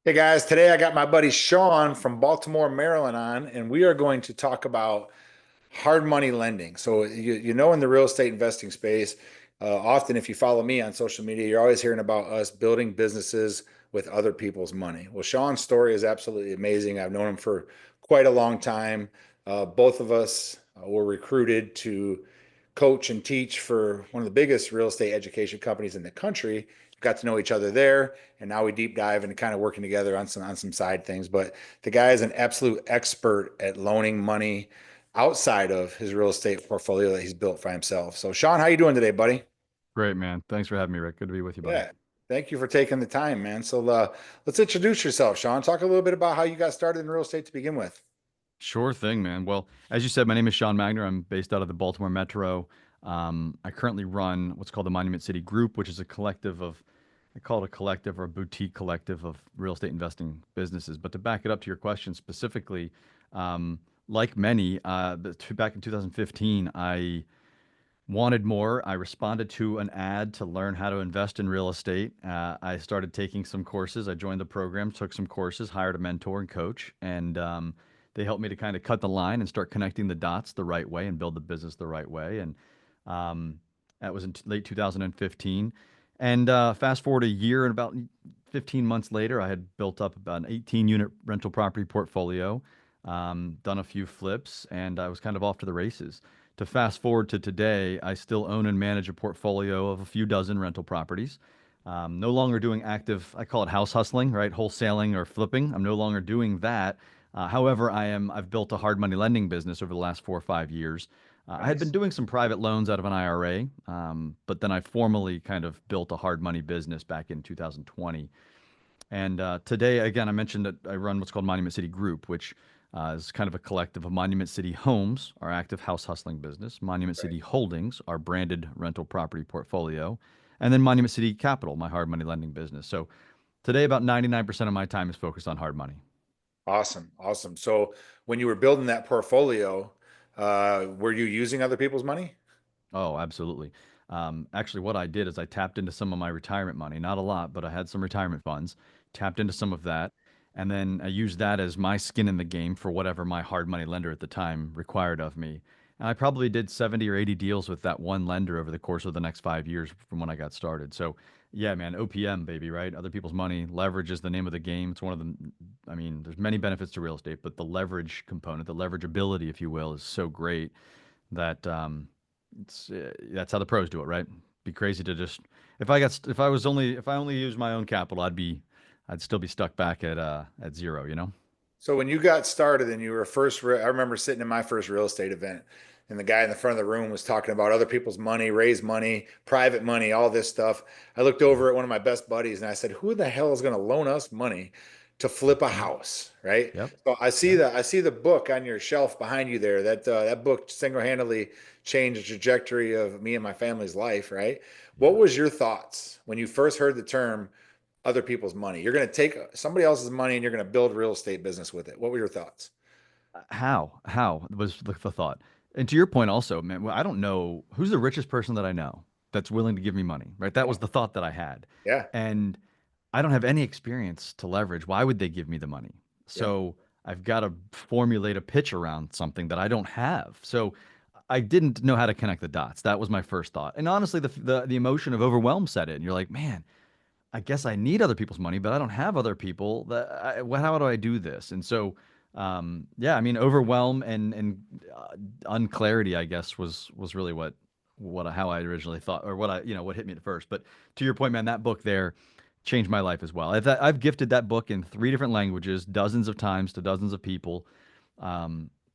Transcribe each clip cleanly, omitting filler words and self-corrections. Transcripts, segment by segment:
Hey guys, today I got my buddy Sean from Baltimore, Maryland on, and we are going to talk about hard money lending. So, in the real estate investing space, often if you follow me on social media, you're always hearing about us building businesses with other people's money. Well, Sean's story is absolutely amazing. I've known him for quite a long time. Both of us were recruited to coach and teach for one of the biggest real estate education companies in the country. Got to know each other there, and now we deep dive into kind of working together on some side things. But the guy is an absolute expert at loaning money outside of his real estate portfolio that he's built for himself. So, Sean, how you doing today, buddy? Great, man. Thanks for having me, Rick. Good to be with you, buddy. Yeah, thank you for taking the time, man. So, let's introduce yourself, Sean. Talk a little bit about how you got started in real estate to begin with. Sure thing, man. Well, as you said, my name is Sean Magner. I'm based out of the Baltimore Metro. I currently run what's called the Monument City Group, which is a collective of, I call it a collective or a boutique collective of real estate investing businesses. But to back it up to your question specifically, um, like many, back in 2015, I wanted more. I responded to an ad to learn how to invest in real estate. I started taking some courses. I joined the program, took some courses, hired a mentor and coach, and they helped me to kind of cut the line and start connecting the dots the right way and build the business the right way. And um, that was in late 2015. And fast forward a year and about 15 months later, I had built up about an 18 unit rental property portfolio, done a few flips, and I was kind of off to the races. To fast forward to today, I still own and manage a portfolio of a few dozen rental properties. No longer doing active, I call it house hustling, right? Wholesaling or flipping. I'm no longer doing that. However, I've built a hard money lending business over the last 4 or 5 years. I had been Nice. doing some private loans out of an IRA, but then I formally kind of built a hard money business back in 2020. And today, again, I mentioned that I run what's called Monument City Group, which is kind of a collective of Monument City Homes, our active house hustling business, Monument Right. City Holdings, our branded rental property portfolio, and then Monument City Capital, my hard money lending business. So today, about 99% of my time is focused on hard money. Awesome. Awesome. So, when you were building that portfolio, were you using other people's money? Oh, absolutely. Actually, what I did is I tapped into some of my retirement money, not a lot, but I had some retirement funds, tapped into some of that, and then I used that as my skin in the game for whatever my hard money lender at the time required of me. And I probably did 70 or 80 deals with that one lender over the course of the next 5 years from when I got started. So, yeah, man, OPM, baby, right? Other people's money. Leverage is the name of the game. It's one of the, I mean, there's many benefits to real estate, but the leverage component, the leverage ability, if you will, is so great that that's how the pros do it, right? Be crazy to just if I only use my own capital, I'd still be stuck back at zero, you know? So when you got started and you were I remember sitting in my first real estate event, and the guy in the front of the room was talking about other people's money, raise money, private money, all this stuff. I looked over at one of my best buddies and I said, "Who the hell is going to loan us money to flip a Mhm. house?" Right? Yep. So Yep. I see the book on your shelf behind you there. That book single-handedly changed the trajectory of me and my family's life. Right? What Yeah. was your thoughts when you first heard the term other people's money? You're going to take somebody else's money and you're going to build a real estate business with it. What were your thoughts? How was the thought? And to your point also, man, well, I don't know who's the richest person that I know that's willing to give me money, right? That Yeah. was the thought that I had. Yeah. And I don't have any experience to leverage. Why would they give me the money? Yep. So I've got to formulate a pitch around something that I don't have. So I didn't know how to connect the dots. That was my first thought. And honestly, the emotion of overwhelm set in. You're like, man, I guess I need other people's money, but I don't have other people. How do I do this? And so, yeah, I mean, overwhelm and unclarity, I guess, was really what how I originally thought, or what what hit me at first. But to your point, man, that book there changed my life as well. I've gifted that book in three different languages, dozens of times to dozens of people.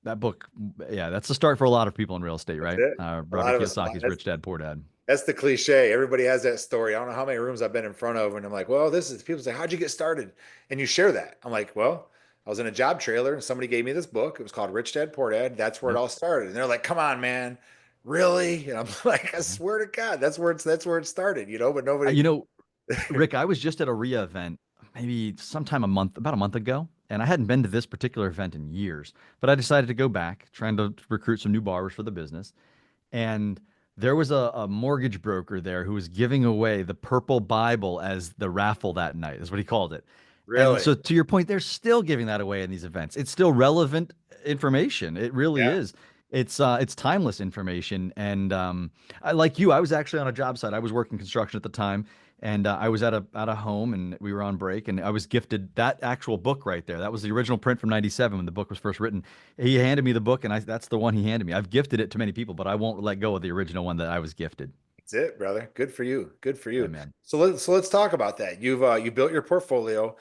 That book, yeah, that's the start for a lot of people in real estate, That's right? it. A lot Robert of us, Kiyosaki's Rich Dad Poor Dad. that's the cliche. Everybody has that story. I don't know how many rooms I've been in front of, and I'm like, well, this is people say, how'd you get started? And you share that. I'm like, well, I was in a job trailer and somebody gave me this book. It was called Rich Dad Poor Dad. That's where it Yep. all started. And they're like, come on, man. Really? And I'm like, I Yeah. swear to God, that's where it started, but nobody. You know, Rick, I was just at a RIA event maybe sometime about a month ago, and I hadn't been to this particular event in years, but I decided to go back, trying to recruit some new borrowers for the business. And there was a mortgage broker there who was giving away the Purple Bible as the raffle that night, is what he called it. And Really? so to your point, they're still giving that away in these events. It's still relevant information. It really Yeah. is. It's timeless information. And like you, I was actually on a job site. I was working construction at the time, and I was at a home, and we were on break, and I was gifted that actual book right there. That was the original print from '97 when the book was first written. He handed me the book, and that's the one he handed me. I've gifted it to many people, but I won't let go of the original one that I was gifted. That's it, brother. Good for you. Good for Yeah, you. man. So let's talk about that. You built your portfolio.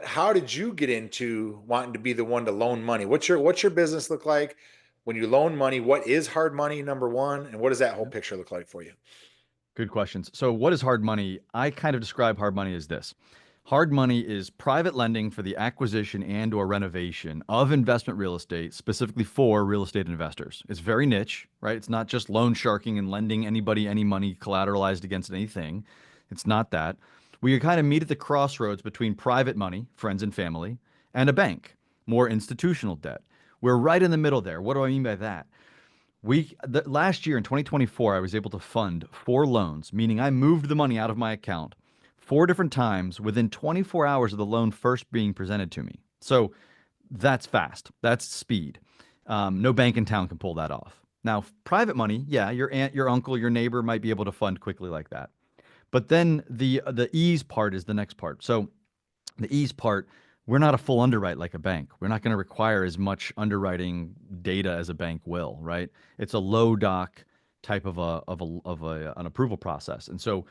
How did you get into wanting to be the one to loan money? What's your business look like when you loan money? What is hard money, number one, and what does that whole picture look like for you? Good questions. So, what is hard money? I kind of describe hard money as this. Hard money is private lending for the acquisition and or renovation of investment real estate, specifically for real estate investors. It's very niche, right? It's not just loan sharking and lending anybody any money collateralized against anything. It's not that. We kind of meet at the crossroads between private money, friends and family, and a bank, more institutional debt. We're right in the middle there. What do I mean by that? Last year in 2024, I was able to fund 4 loans, meaning I moved the money out of my account 4 different times within 24 hours of the loan first being presented to me. So that's fast. That's speed. No bank in town can pull that off. Now, private money, yeah, your aunt, your uncle, your neighbor might be able to fund quickly like that. But then the ease part is the next part. So the ease part, we're not a full underwrite like a bank. We're not going to require as much underwriting data as a bank will, right? It's a low doc type of an approval process. And so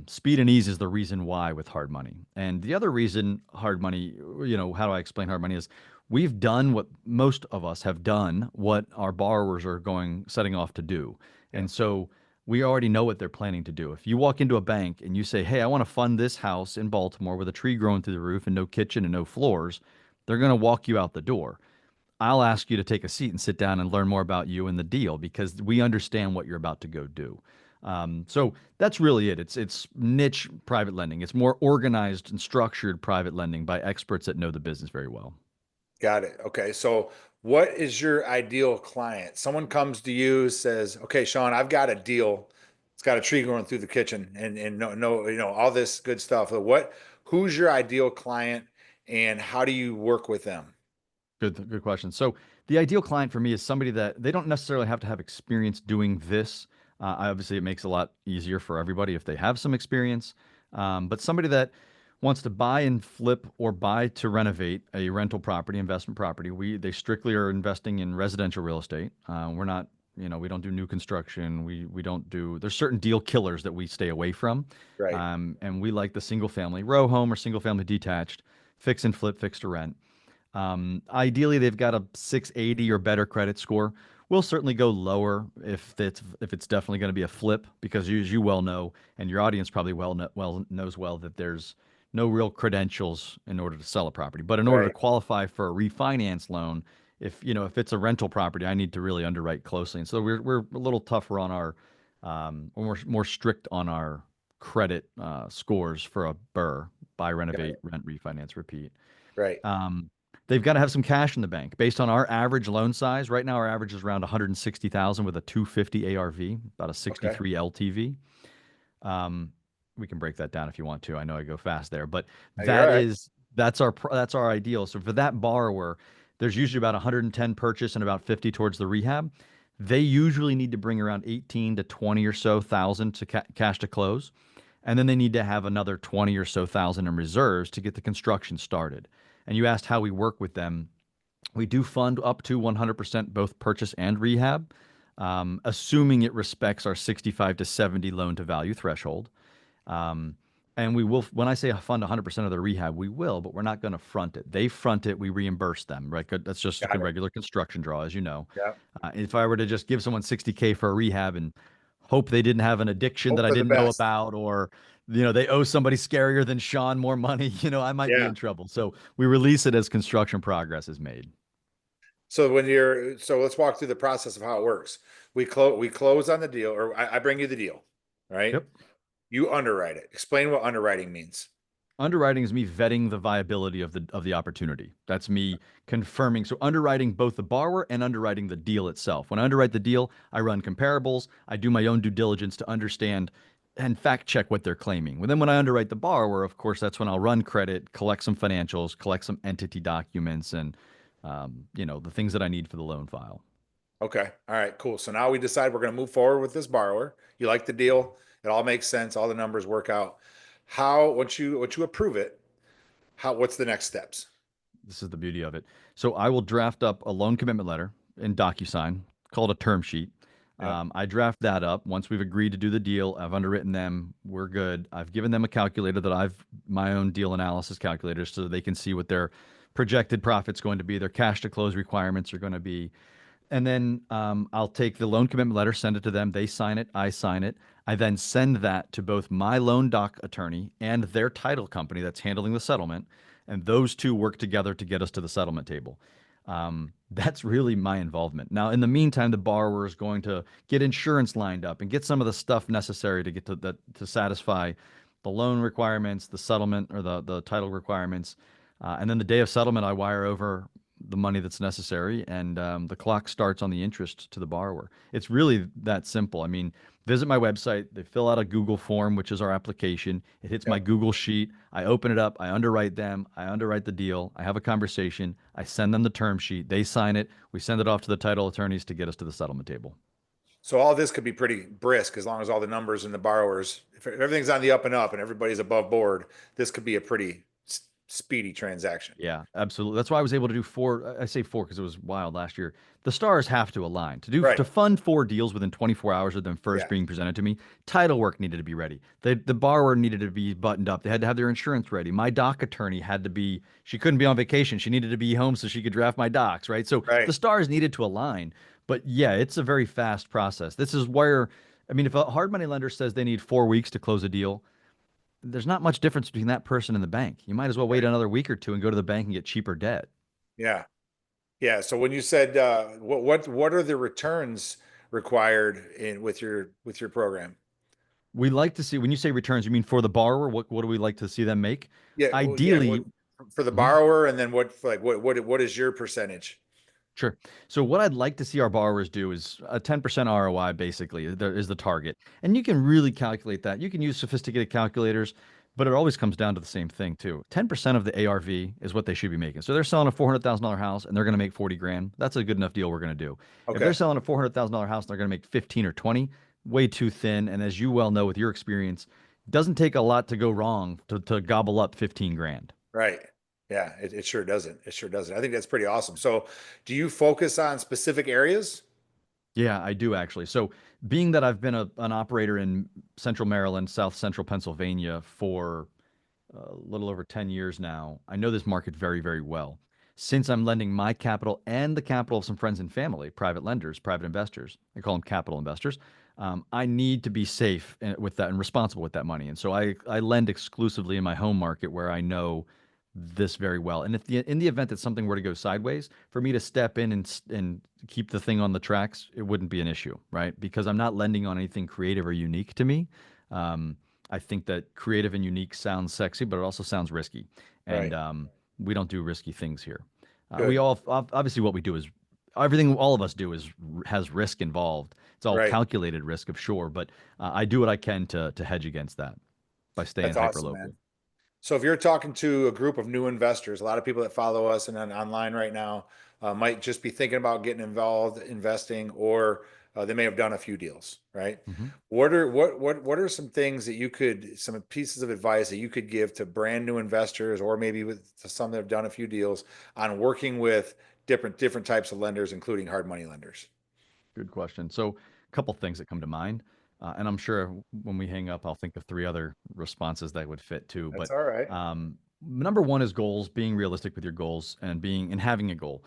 speed and ease is the reason why with hard money. And the other reason hard money, how do I explain hard money is we've done what most of us have done, what our borrowers are setting off to do. Yeah. And so we already know what they're planning to do. If you walk into a bank and you say, "Hey, I want to fund this house in Baltimore with a tree growing through the roof and no kitchen and no floors," they're going to walk you out the door. I'll ask you to take a seat and sit down and learn more about you and the deal because we understand what you're about to go do. So that's really it. It's niche private lending. It's more organized and structured private lending by experts that know the business very well. Got it. Okay. So what is your ideal client? Someone comes to you, says, "Okay, Sean, I've got a deal. It's got a tree growing through the kitchen and no, all this good stuff." Who's your ideal client and how do you work with them? Good question. So the ideal client for me is somebody that they don't necessarily have to have experience doing this. Obviously, it makes it a lot easier for everybody if they have some experience. But somebody that wants to buy and flip or buy to renovate a rental property, investment property. They strictly are investing in residential real estate. We're not, we don't do new construction. We don't do. There's certain deal killers that we stay away from, Right. and we like the single family row home or single family detached, fix and flip, fix to rent. Ideally, they've got a 680 or better credit score. We'll certainly go lower if it's definitely going to be a flip because as you well know, and your audience probably knows well that there's no real credentials in order to sell a property. But in order to Right. qualify for a refinance loan, if it's a rental property, I need to really underwrite closely. And so we're a little tougher on we're more strict on our credit scores for a BRRRR, buy, Got renovate, it. rent, refinance, repeat. Right. Um, they've got to have some cash in the bank. Based on our average loan size, right now our average is around 160,000 with a 250 ARV, about a Okay. 63 LTV. Um, we can break that down if you want to. I know I go fast there, but You're all right. that's our ideal. So for that borrower, there's usually about 110 purchase and about 50 towards the rehab. They usually need to bring around 18 to 20 or so thousand to cash to close. And then they need to have another 20 or so thousand in reserves to get the construction started. And you asked how we work with them. We do fund up to 100% both purchase and rehab, assuming it respects our 65 to 70 loan to value threshold. Um, and we will, when I say fund 100% of their rehab, we will, but we're not going to front it. They front it, we reimburse them, right? That's just a Got it. regular construction draw, as you know. Yeah. If I were to just give someone 60K for a rehab and hope they didn't have an addiction Hope that I for the didn't know best. about, or they owe somebody scarier than Sean more money, I might be Yeah. in trouble. So we release it as construction progress is made. So let's walk through the process of how it works. We close on the deal, or I bring you the deal, right? Yep. You underwrite it. Explain what underwriting means. Underwriting is me vetting the viability of the opportunity. That's me confirming. So underwriting both the borrower and underwriting the deal itself. When I underwrite the deal, I run comparables. I do my own due diligence to understand and fact check what they're claiming. Well, then when I underwrite the borrower, of course, that's when I'll run credit, collect some financials, collect some entity documents, and the things that I need for the loan file. Okay. All right, cool. So now we decide we're going to move forward with this borrower. You like the deal. It all makes sense. All the numbers work out. Once you approve it, what's the next steps? This is the beauty of it. So I will draft up a loan commitment letter in DocuSign called a term sheet. Yeah. I draft that up. Once we've agreed to do the deal, I've underwritten them. We're good. I've given them a calculator that I've my own deal analysis calculator so they can see what their projected profit's going to be, their cash to close requirements are going to be. And then I'll take the loan commitment letter, send it to them. They sign it. I sign it. I then send that to both my loan doc attorney and their title company that's handling the settlement. And those two work together to get us to the settlement table. That's really my involvement. Now, in the meantime, the borrower is going to get insurance lined up and get some of the stuff necessary to get to that to satisfy the loan requirements, the settlement or the title requirements. And then the day of settlement, I wire over the money that's necessary, and the clock starts on the interest to the borrower. It's really that simple. I mean, visit my website. They fill out a Google form, which is our application. It hits my Yep. Google sheet. I open it up. I underwrite them. I underwrite the deal. I have a conversation. I send them the term sheet. They sign it. We send it off to the title attorneys to get us to the settlement table. So all this could be pretty brisk as long as all the numbers and the borrowers, if everything's on the up and up and everybody's above board, this could be a pretty speedy transaction. Yeah, absolutely. That's why I was able to do four. I say four because it was wild last year. The stars have to align Right. to fund four deals within 24 hours of them first Yeah. being presented to me. Title work needed to be ready. The borrower needed to be buttoned up. They had to have their insurance ready. My doc attorney had to be. She couldn't be on vacation. She needed to be home so she could draft my docs. Right. So Right. the stars needed to align. But yeah, it's a very fast process. This is where, I mean, if a hard money lender says they need 4 weeks to close a deal, there's not much difference between that person and the bank. You might as well wait Right. another week or two and go to the bank and get cheaper debt. Yeah. Yeah. So when you said what are the returns required in with your program? We like to see when you say returns, you mean for the borrower, what do we like to see them make? Yeah. Well, yeah. Ideally, For the mhm, borrower, and then what is your percentage? sure. So what I'd like to see our borrowers do is a 10% ROI basically is the target. And you can really calculate that. You can use sophisticated calculators, but it always comes down to the same thing too. 10% of the ARV is what they should be making. So they're selling a $400,000 house and they're going to make 40 grand. That's a good enough deal we're going to do. If they're Okay. selling a $400,000 house and they're going to make 15 or 20, way too thin. And as you well know with your experience, it doesn't take a lot to go wrong to gobble up 15 grand. Right. Yeah. It sure doesn't. It sure doesn't. I think that's pretty awesome. So, do you focus on specific areas? Yeah, I do actually. So, being that I've been an operator in Central Maryland, South Central Pennsylvania for a little over 10 years now, I know this market very, very well. Since I'm lending my capital and the capital of some friends and family, private lenders, private investors, I call them capital investors. I need to be safe with that and responsible with that money. And so I lend exclusively in my home market where I know this very well. And if in the event that something were to go sideways, for me to step in and keep the thing on the tracks, it wouldn't be an issue, right? Because I'm not lending on anything creative or unique to me. Um, I think that creative and unique sounds sexy, but it also sounds risky, and Right. we don't do risky things here. We Good. all obviously what we do is everything all of us do is has risk involved. It's all Right. calculated risk, of sure, but I do what I can to hedge against that by staying That's hyper awesome, local. man. So if you're talking to a group of new investors, a lot of people that follow us and then online right now might just be thinking about getting involved, investing, or they may have done a few deals, right? Mhm. What are some things that some pieces of advice that you could give to brand new investors, or maybe with to some that have done a few deals on working with different types of lenders, including hard money lenders? Good question. So, a couple things that come to mind, and I'm sure when we hang up, I'll think of three other responses that would fit too. That's But all right. number one is goals, being realistic with your goals and being and having a goal.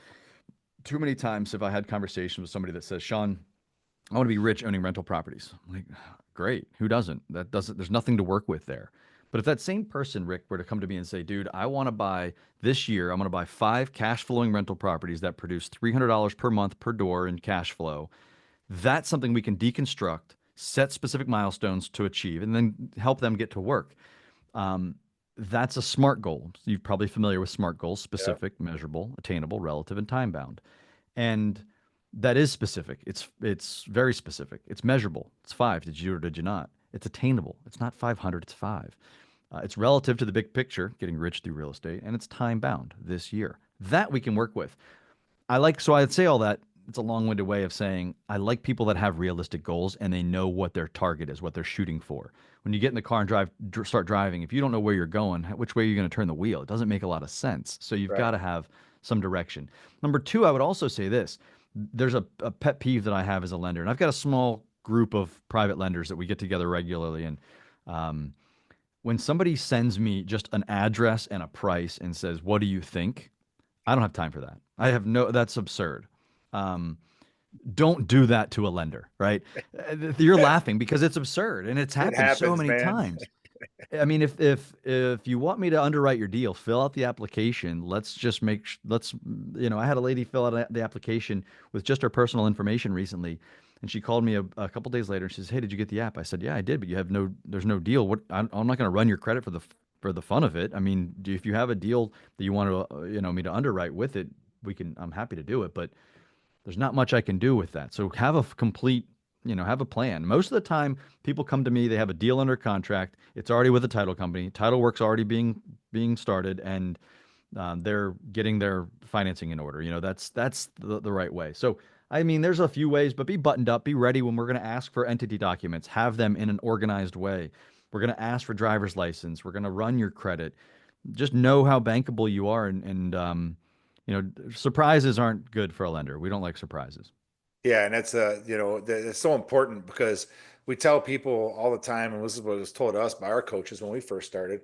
Too many times have I had conversations with somebody that says, "Sean, I want to be rich owning rental properties." I'm like, great. Who doesn't? That doesn't. There's nothing to work with there. But if that same person, Rick, were to come to me and say, "Dude, I want to buy this year. I'm going to buy 5 cash flowing rental properties that produce $300 per month per door in cash flow," that's something we can deconstruct, set specific milestones to achieve, and then help them get to work. Um, that's a SMART goal. You're probably familiar with SMART goals: Yeah. specific, measurable, attainable, relative, and time bound. And that is specific. It's very specific. It's measurable. It's five. Did you or did you not? It's attainable. It's not 500, it's five. It's relative to the big picture, getting rich through real estate, and it's time bound this year. That we can work with. So I'd say all that. It's a long winded way of saying I like people that have realistic goals and they know what their target is, what they're shooting for. When you get in the car and start driving, if you don't know where you're going, which way are you going to turn the wheel? It doesn't make a lot of sense. So you've got Right. to have some direction. Number two, I would also say this. There's a pet peeve that I have as a lender, and I've got a small group of private lenders that we get together regularly. And um, when somebody sends me just an address and a price and says, "What do you think?" I don't have time for that. That's absurd. Um, don't do that to a lender, right? You're laughing because it's absurd and it's It happened so happens, many man. times. I mean, if you want me to underwrite your deal, fill out the application. Let's just I had a lady fill out the application with just her personal information recently, and she called me a couple days later and she says, "Hey, did you get the app?" I said, "Yeah, I did, but there's no deal. I'm not going to run your credit for the fun of it. I mean, if you have a deal that you want to, me to underwrite with it, I'm happy to do it, but there's not much I can do with that. So have a complete, have a plan. Most of the time, people come to me, they have a deal under contract. It's already with a title company. Title work's already being started, and they're getting their financing in order. That's the right way. So I mean, there's a few ways, but be buttoned up, be ready when we're going to ask for entity documents. Have them in an organized way. We're going to ask for driver's license. We're going to run your credit. Just know how bankable you are, surprises aren't good for a lender. We don't like surprises. Yeah, and it's so important because we tell people all the time, and this is what was told us by our coaches when we first started.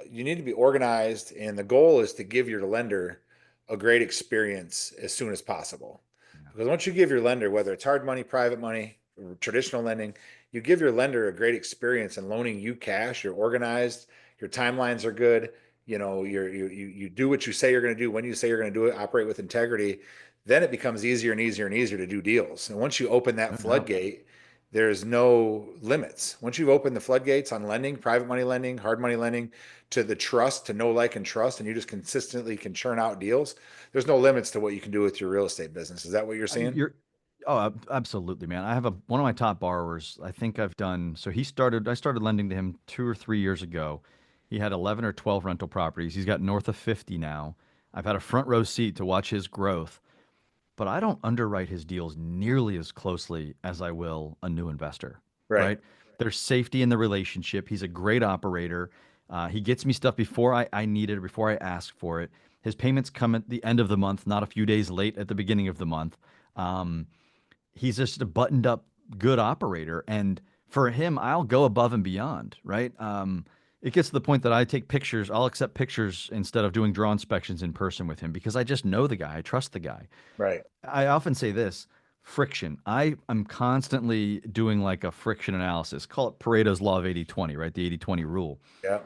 You need to be organized, and the goal is to give your lender a great experience as soon as possible. Yeah. Because once you give your lender, whether it's hard money, private money, or traditional lending, you give your lender a great experience in loaning you cash. You're organized, your timelines are good. You do what you say you're going to do when you say you're going to do it. Operate with integrity, then it becomes easier and easier and easier to do deals. And once you open that No doubt. floodgate, there's no limits. Once you've opened the floodgates on lending, private money lending, hard money lending, to the trust, to know, like, and trust, and you just consistently can churn out deals, there's no limits to what you can do with your real estate business. Is that what you're seeing? You're Oh, absolutely, man. I have one of my top borrowers. I think I've done so. I started lending to him 2 or 3 years ago. He had 11 or 12 rental properties. He's got north of 50 now. I've had a front row seat to watch his growth, but I don't underwrite his deals nearly as closely as I will a new investor, Right. right? There's safety in the relationship. He's a great operator. He gets me stuff before I need it or before I ask for it. His payments come at the end of the month, not a few days late at the beginning of the month. Um, he's just a buttoned up good operator, and for him I'll go above and beyond, right? It gets to the point that I take pictures. I'll accept pictures instead of doing draw inspections in person with him because I just know the guy. I trust the guy. Right. I often say this: friction. I am constantly doing like a friction analysis. Call it Pareto's law of 80/20, right? The 80/20 rule. Yeah.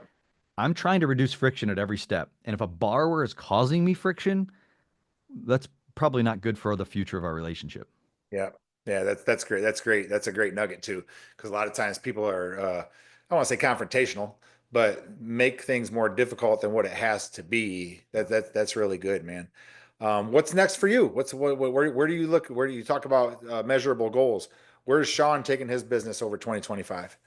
I'm trying to reduce friction at every step, and if a borrower is causing me friction, that's probably not good for the future of our relationship. Yeah. Yeah. That's great. That's great. That's a great nugget too. Because a lot of times people are I don't want to say confrontational, but make things more difficult than what it has to be. That's really good, man. What's next for you? Where do you look? Where do you talk about measurable goals? Where's Sean taking his business over 2025?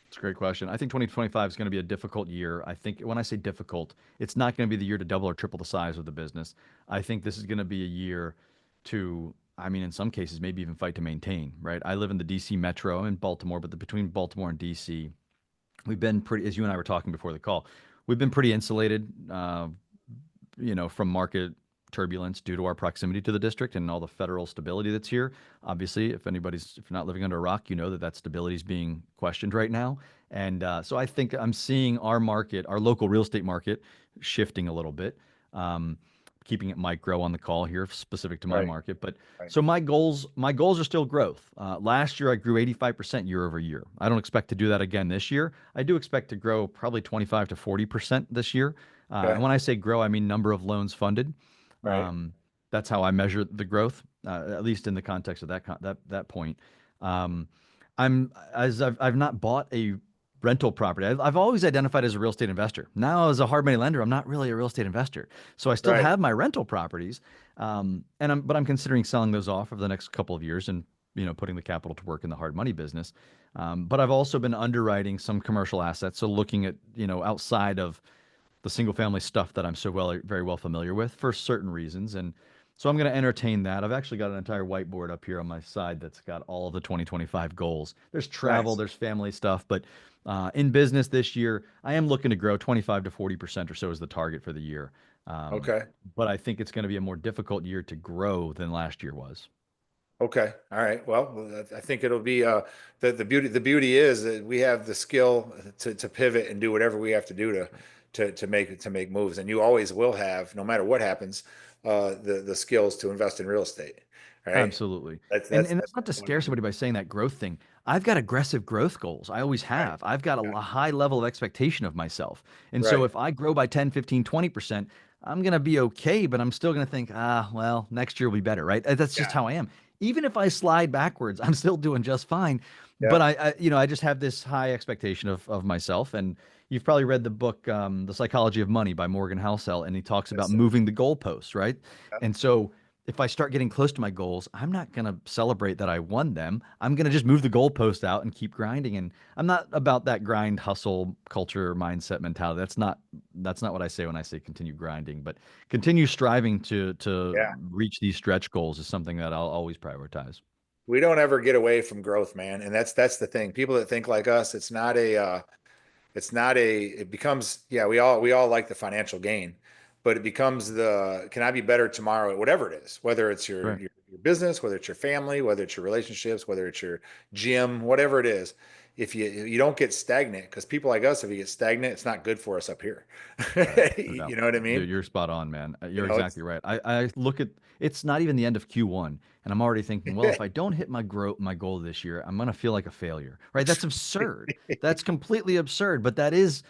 It's a great question. I think 2025 is going to be a difficult year. I think when I say difficult, it's not going to be the year to double or triple the size of the business. I think this is going to be a year to, I mean, in some cases, maybe even fight to maintain, right? I live in the DC metro. I'm in Baltimore, but between Baltimore and DC, we've been pretty, as you and I were talking before the call, we've been pretty insulated, from market turbulence due to our proximity to the district and all the federal stability that's here. Obviously, if you're not living under a rock, you know that stability is being questioned right now. And so I think I'm seeing our market, our local real estate market, shifting a little bit. Um, Keeping it micro on the call here, specific to my Right. market. But Right. so my goals are still growth. Last year I grew 85% year over year. I don't expect to do that again this year. I do expect to grow probably 25 to 40% this year. And Okay. when I say grow, I mean number of loans funded. Right. Um, that's how I measure the growth, at least in the context of that point. Um, I've not bought a rental property. I've always identified as a real estate investor. Now, as a hard money lender, I'm not really a real estate investor. So I still Right. have my rental properties, but I'm considering selling those off over the next couple of years and putting the capital to work in the hard money business. But I've also been underwriting some commercial assets. So looking at, outside of the single family stuff that I'm very well familiar with for certain reasons. And so I'm going to entertain that. I've actually got an entire whiteboard up here on my side that's got all of the 2025 goals. There's travel, Nice. there's family stuff, but in business this year, I am looking to grow 25 to 40% or so is the target for the year. Um, Okay. but I think it's going to be a more difficult year to grow than last year was. Okay. All right. Well, I think it'll be the beauty is that we have the skill to pivot and do whatever we have to do to make moves. And you always will have, no matter what happens, the skills to invest in real estate. All right. Absolutely. That's And that's and that's that's not to what scare somebody by saying that growth thing. I've got aggressive growth goals. I always right. have. I've got Yeah. a high level of expectation of myself. And so Right. if I grow by 10, 15, 20%, I'm going to be okay, but I'm still going to think, well, next year will be better, right? That's just Yeah. how I am. Even if I slide backwards, I'm still doing just fine. But Yep. I just have this high expectation of myself. And you've probably read the book, The Psychology of Money by Morgan Housel, and he talks about Yes, sir. moving the goalposts, right? Yep. And so if I start getting close to my goals, I'm not going to celebrate that I won them. I'm going to just move the goalpost out and keep grinding. And I'm not about that grind, hustle, culture, mindset mentality. That's not what I say when I say continue grinding, but continue striving to Yeah. reach these stretch goals is something that I'll always prioritize. We don't ever get away from growth, man. And that's the thing. People that think like us, it becomes, yeah, we all like the financial gain, but it becomes can I be better tomorrow at whatever it is, whether it's your Right. your, your business, whether it's your family, whether it's your relationships, whether it's your gym, whatever it is. If you don't get stagnant, because people like us, if you get stagnant, it's not good for us up here. Right. No doubt. You know what I mean? Dude, you're spot on, man. You You're know, it's exactly right. I look at it's not even the end of Q1, and I'm already thinking, well, if I don't hit my goal this year, I'm gonna feel like a failure. Right? That's absurd. That's completely absurd. But that's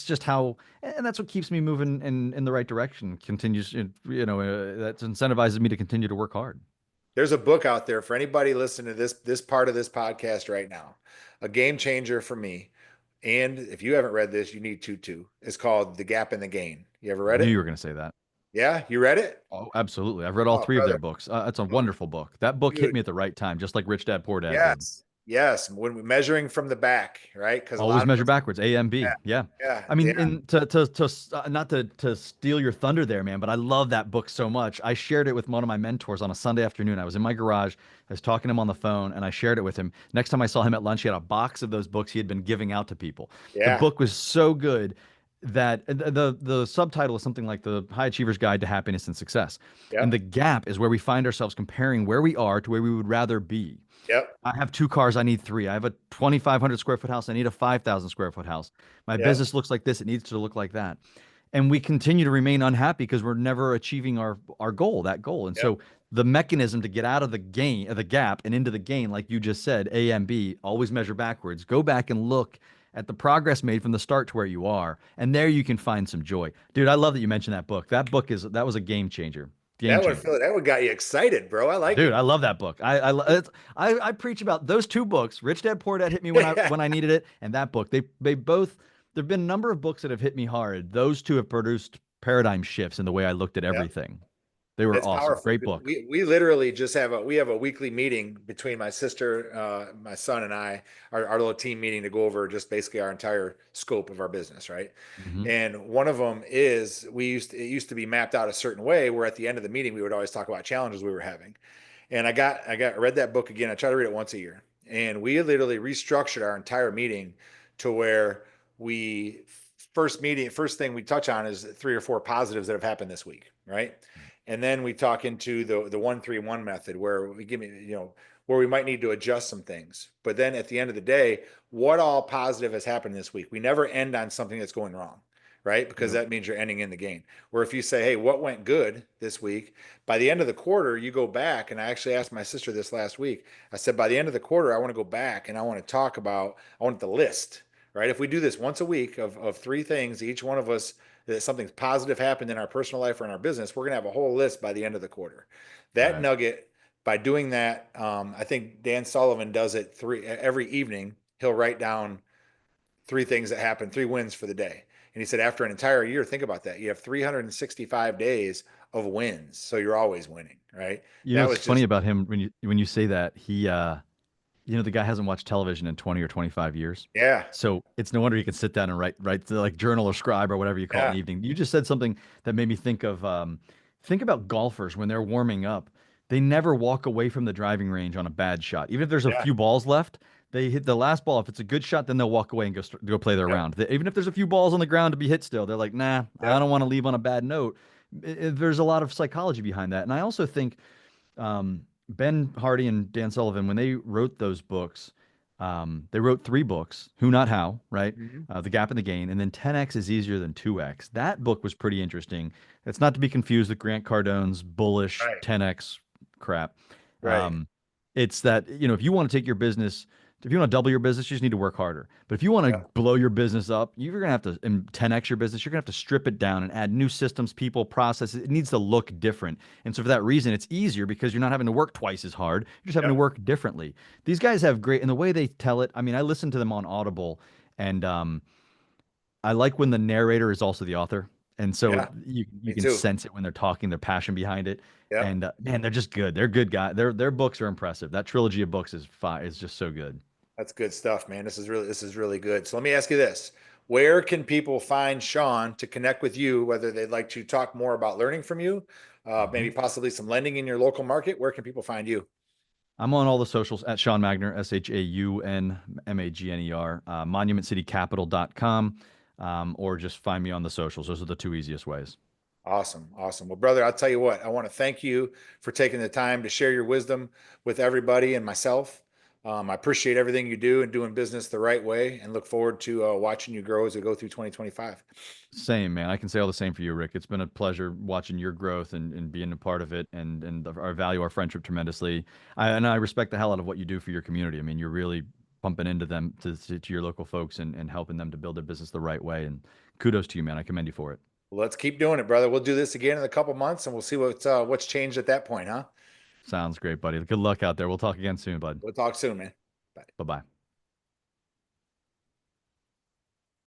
just how, and that's what keeps me moving in the right direction. Continues, that incentivizes me to continue to work hard. there's a book out there for anybody listening to this part of this podcast right now, a game changer for me. And if you haven't read this, you need to too. It's called The Gap in the Gain. You ever I read knew it? you were gonna say that. Yeah, you read it? Oh, absolutely. I've read all Oh, three of their brother. books. It's a Oh, wonderful book. That book hit dude. me at the right time, just like Rich Dad Poor Dad did. Yes. Yes. When we're measuring from the back, right? Because a Always lot of measure us, backwards, A M yeah, B. Yeah. yeah, I mean, yeah, and not to steal your thunder there, man, but I love that book so much. I shared it with one of my mentors on a Sunday afternoon. I was in my garage, I was talking to him on the phone, and I shared it with him. Next time I saw him at lunch, he had a box of those books he had been giving out to people. The yeah, book was so good that the subtitle is something like The High Achiever's Guide to Happiness and Success. And yep, the gap is where we find ourselves comparing where we are to where we would rather be. yep, I have two cars. I need three. I have a 2,500 square foot house. I need a 5,000 square foot house. My yep, business looks like this. It needs to look like that. And we continue to remain unhappy because we're never achieving our goal, that goal. And yep. so the mechanism to get out of the gap and into the gain, like you just said, A and B, always measure backwards. Go back and look at the progress made from the start to where you are. And there you can find some joy. Dude, I love that you mentioned that book. That was a game changer. Game changer. That would got you excited, bro. I like Dude, it. I love that book. I preach about those two books. Rich Dad Poor Dad hit me when I needed it, and that book. They both. There've been a number of books that have hit me hard. Those two have produced paradigm shifts in the way I looked at Yeah. everything. They were It's awesome. powerful. Great book. We literally just have a weekly meeting between my sister, my son, and I, our little team meeting to go over just basically our entire scope of our business, right? Hmm. And one of them is it used to be mapped out a certain way where at the end of the meeting we would always talk about challenges we were having. And I read that book again. I try to read it once a year. And we literally restructured our entire meeting to where we first thing we touch on is 3 or 4 positives that have happened this week, right? And then we talk into the 1-3-1 method where we give me, where we might need to adjust some things. But then at the end of the day, what all positive has happened this week? We never end on something that's going wrong, right? Because Yep. that means you're ending in the gain. Where if you say, hey, what went good this week? By the end of the quarter, you go back. And I actually asked my sister this last week. I said, by the end of the quarter, I want to go back and I want to talk about, I want the list, right? If we do this once a week of 3 things, each one of us that something positive happened in our personal life or in our business, we're going to have a whole list by the end of the quarter. That Right. nugget, by doing that, I think Dan Sullivan does it every evening. He'll write down 3 things that happened, 3 wins for the day. And he said, after an entire year, think about that. You have 365 days of wins. So you're always winning, right? You know, That it's was funny just, about him when you say that you know, the guy hasn't watched television in 20 or 25 years. yeah, So it's no wonder he can sit down and write the like journal or scribe or whatever you call it in yeah, the evening. You just said something that made me think of think about golfers when they're warming up. They never walk away from the driving range on a bad shot. Even if there's a yeah, few balls left, they hit the last ball. If it's a good shot, then they'll walk away and go play their yep, round. Even if there's a few balls on the ground to be hit still, they're like, nah, I yep, don't want to leave on a bad note. There's a lot of psychology behind that. And I also think Ben Hardy and Dan Sullivan, when they wrote those books, they wrote three books: Who Not How, right? mhm, The Gap and the Gain, and then 10x is easier than 2x. That book was pretty interesting. It's not to be confused with Grant Cardone's bullish right, 10x crap. right, Um, it's that, you know, if you want to take your business, if you want to double your business, you just need to work harder. But if you want to yeah, blow your business up, you're going to have to, and 10x your business, you're going to have to strip it down and add new systems, people, processes. It needs to look different. And so for that reason, it's easier because you're not having to work twice as hard. You're just having to yep, work differently. These guys have great, and the way they tell it, I mean, I listen to them on Audible, and I like when the narrator is also the author. And so yeah, you me can too. sense it when they're talking, their passion behind it. Yep. And man, they're just good. They're good guys. Their books are impressive. That trilogy of books is just so good. That's good stuff, man. This is really good. So let me ask you this. Where can people find Sean to connect with you, whether they'd like to talk more about learning from you, maybe Mhm. possibly some lending in your local market? Where can people find you? I'm on all the socials at Sean Magner, ShaunMagner, monumentcitycapital.com, or just find me on the socials. Those are the two easiest ways. Awesome. Awesome. Well, brother, I'll tell you what, I want to thank you for taking the time to share your wisdom with everybody and myself. I appreciate everything you do and doing business the right way and look forward to watching you grow as we go through 2025. Same, man. I can say all the same for you, Rick. It's been a pleasure watching your growth and being a part of it, and I value our friendship tremendously. I respect the hell out of what you do for your community. I mean, you're really pumping into them to your local folks and helping them to build their business the right way. And kudos to you, man. I commend you for it. Well, let's keep doing it, brother. We'll do this again in a couple months and we'll see what's changed at that point, huh? Sounds great, buddy. Good luck out there. We'll talk again soon, bud. We'll talk soon, man. Bye. Bye bye.